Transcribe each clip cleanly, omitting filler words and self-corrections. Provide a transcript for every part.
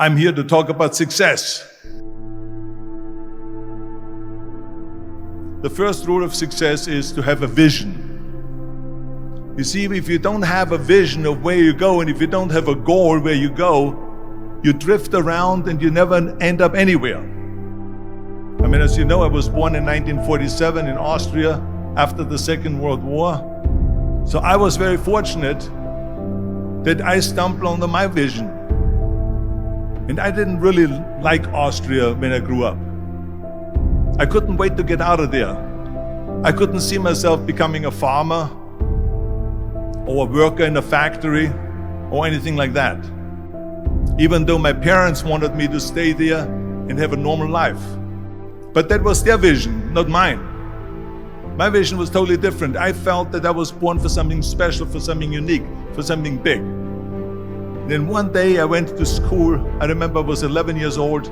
I'm here to talk about success. The first rule of success is to have a vision. You see, if you don't have a vision of where you go, and if you don't have a goal where you go, you drift around and you never end up anywhere. I mean, as you know, I was born in 1947 in Austria after the Second World War. So I was very fortunate that I stumbled on my vision. And I didn't really like Austria when I grew up. I couldn't wait to get out of there. I couldn't see myself becoming a farmer or a worker in a factory or anything like that. Even though my parents wanted me to stay there and have a normal life. But that was their vision, not mine. My vision was totally different. I felt that I was born for something special, for something unique, for something big. Then one day I went to school. I remember I was 11 years old,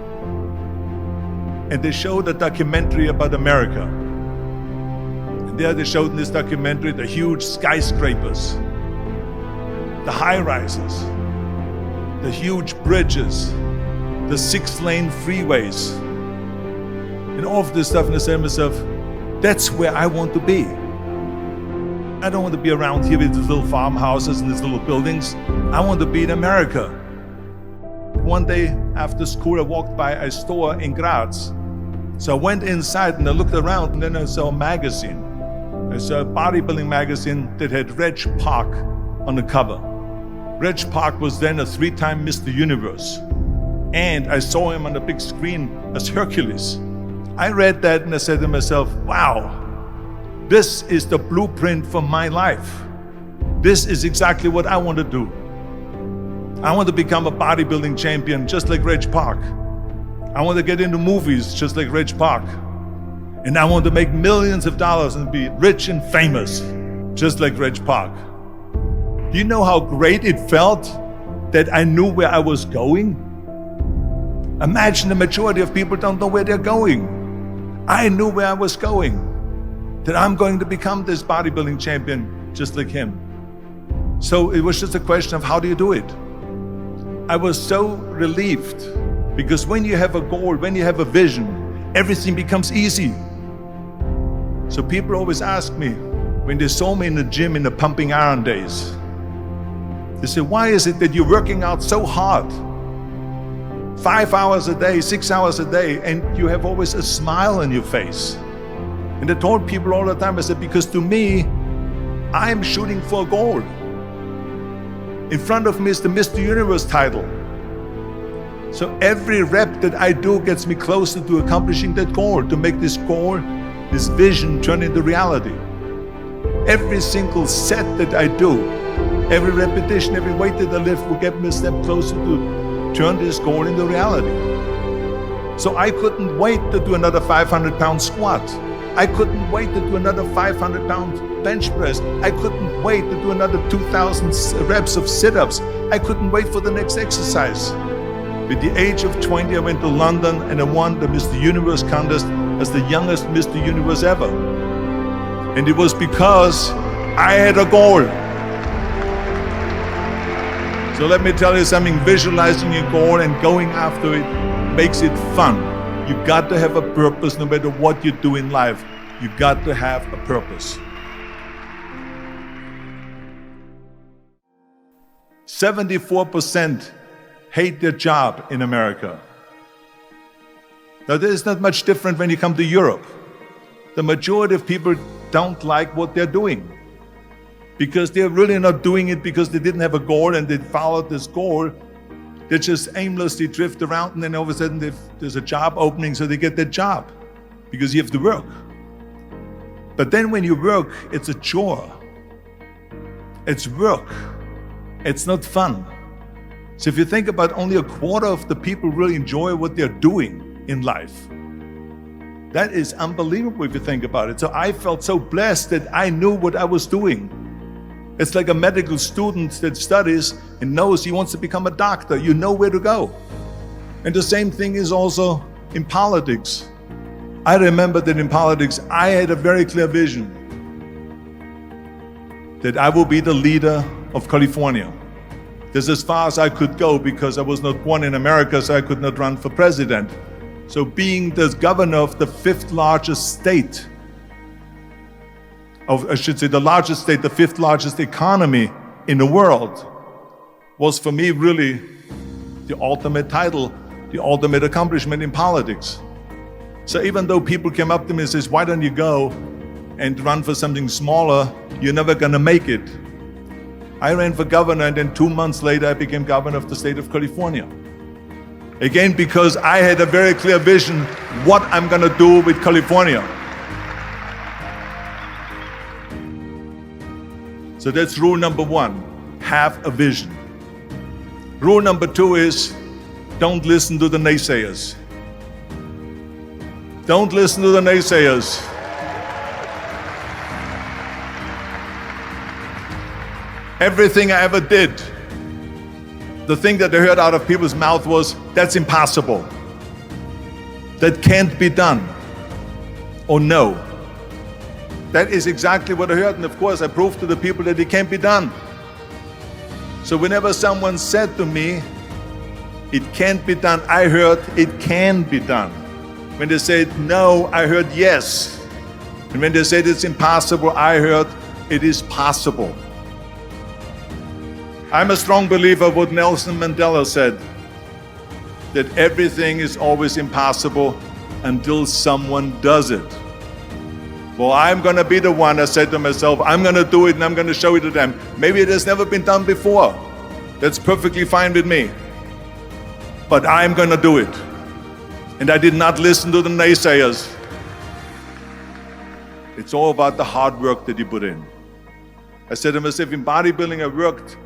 and they showed a documentary about America. And there they showed in this documentary the huge skyscrapers, the high-rises, the huge bridges, the 6-lane freeways, and all of this stuff. And I said to myself, that's where I want to be. I don't want to be around here with these little farmhouses and these little buildings. I want to be in America. One day after school, I walked by a store in Graz. So I went inside and I looked around, and then I saw a magazine. I saw a bodybuilding magazine that had Reg Park on the cover. Reg Park was then a 3-time Mr. Universe. And I saw him on the big screen as Hercules. I read that and I said to myself, wow, this is the blueprint for my life. This is exactly what I want to do. I want to become a bodybuilding champion just like Reg Park. I want to get into movies just like Reg Park. And I want to make millions of dollars and be rich and famous just like Reg Park. Do you know how great it felt that I knew where I was going? Imagine the majority of people don't know where they're going. I knew where I was going. That I'm going to become this bodybuilding champion just like him. So it was just a question of how do you do it? I was so relieved because when you have a goal, when you have a vision, everything becomes easy. So people always ask me, when they saw me in the gym in the pumping iron days, they say, why is it that you're working out so hard? 5 hours a day, 6 hours a day, and you have always a smile on your face. And I told people all the time, I said, because to me, I'm shooting for a goal. In front of me is the Mr. Universe title. So every rep that I do gets me closer to accomplishing that goal, to make this goal, this vision turn into reality. Every single set that I do, every repetition, every weight that I lift will get me a step closer to turn this goal into reality. So I couldn't wait to do another 500-pound squat. I couldn't wait to do another 500-pound bench press. I couldn't wait to do another 2,000 reps of sit-ups. I couldn't wait for the next exercise. At the age of 20, I went to London and I won the Mr. Universe contest as the youngest Mr. Universe ever. And it was because I had a goal. So let me tell you something, visualizing your goal and going after it makes it fun. You got to have a purpose no matter what you do in life. You got to have a purpose. 74% hate their job in America. Now, there is not much different when you come to Europe. The majority of people don't like what they're doing because they're really not doing it because they didn't have a goal and they followed this goal. They just aimlessly drift around, and then all of a sudden there's a job opening, so they get that job because you have to work. But then when you work, it's a chore. It's work. It's not fun. So if you think about only a quarter of the people really enjoy what they're doing in life. That is unbelievable if you think about it. So I felt so blessed that I knew what I was doing. It's like a medical student that studies and knows he wants to become a doctor. You know where to go. And the same thing is also in politics. I remember that in politics, I had a very clear vision that I will be the leader of California. That's as far as I could go because I was not born in America, so I could not run for president. So being the governor of the fifth largest state, the largest state, the fifth largest economy in the world, was for me really the ultimate title, the ultimate accomplishment in politics. So even though people came up to me and says, why don't you go and run for something smaller, you're never gonna make it. I ran for governor, and then 2 months later I became governor of the state of California. Again, because I had a very clear vision what I'm gonna do with California. So that's rule number one, have a vision. Rule number two is, don't listen to the naysayers. Don't listen to the naysayers. Everything I ever did, the thing that I heard out of people's mouth was, that's impossible. That can't be done. Or no. That is exactly what I heard, and of course I proved to the people that it can't be done. So whenever someone said to me, it can't be done, I heard, it can be done. When they said no, I heard yes. And when they said it's impossible, I heard it is possible. I'm a strong believer of what Nelson Mandela said, that everything is always impossible until someone does it. Well, I'm gonna be the one, I said to myself, I'm gonna do it and I'm gonna show it to them. Maybe it has never been done before. That's perfectly fine with me. But I'm gonna do it. And I did not listen to the naysayers. It's all about the hard work that you put in. I said to myself, in bodybuilding I worked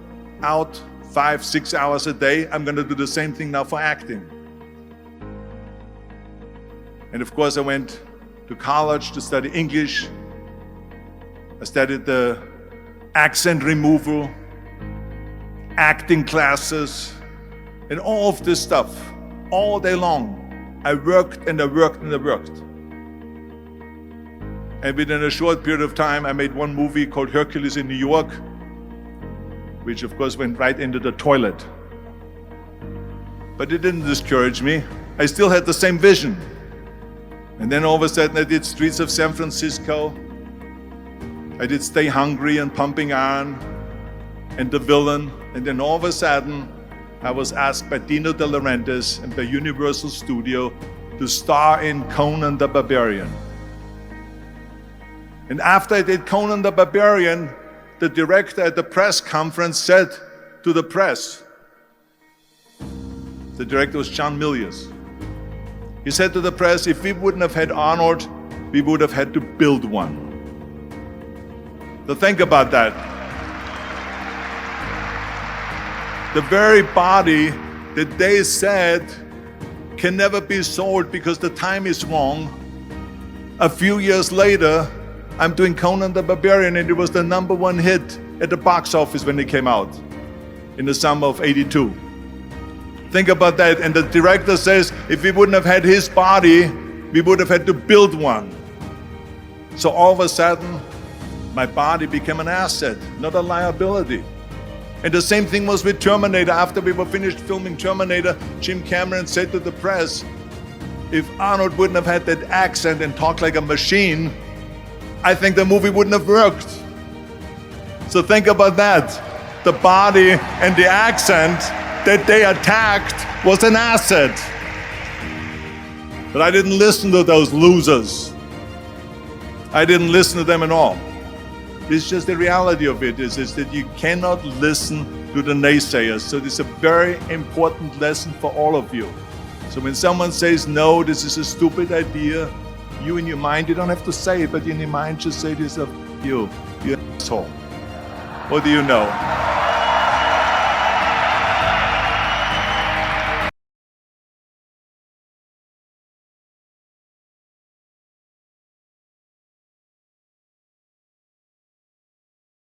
out 5-6 hours a day. I'm gonna do the same thing now for acting. And of course I went to college to study English. I studied the accent removal, acting classes, and all of this stuff, all day long. I worked and I worked and I worked. And within a short period of time, I made one movie called Hercules in New York, which of course went right into the toilet. But it didn't discourage me. I still had the same vision. And then all of a sudden I did Streets of San Francisco. I did Stay Hungry and Pumping Iron and The Villain. And then all of a sudden I was asked by Dino De Laurentiis and by Universal Studio to star in Conan the Barbarian. And after I did Conan the Barbarian, the director at the press conference said to the press, the director was John Milius. He said to the press, if we wouldn't have had Arnold, we would have had to build one. So think about that. The very body that they said can never be sold because the time is wrong. A few years later, I'm doing Conan the Barbarian, and it was the #1 hit at the box office when it came out in the summer of '82. Think about that. And the director says, if we wouldn't have had his body, we would have had to build one. So all of a sudden, my body became an asset, not a liability. And the same thing was with Terminator. After we were finished filming Terminator, Jim Cameron said to the press, if Arnold wouldn't have had that accent and talked like a machine, I think the movie wouldn't have worked. So think about that. The body and the accent that they attacked was an asset. But I didn't listen to those losers. I didn't listen to them at all. It's just the reality of it is that you cannot listen to the naysayers. So this is a very important lesson for all of you. So when someone says, no, this is a stupid idea, you in your mind, you don't have to say it, but in your mind just say to yourself, you're an asshole. What do you know?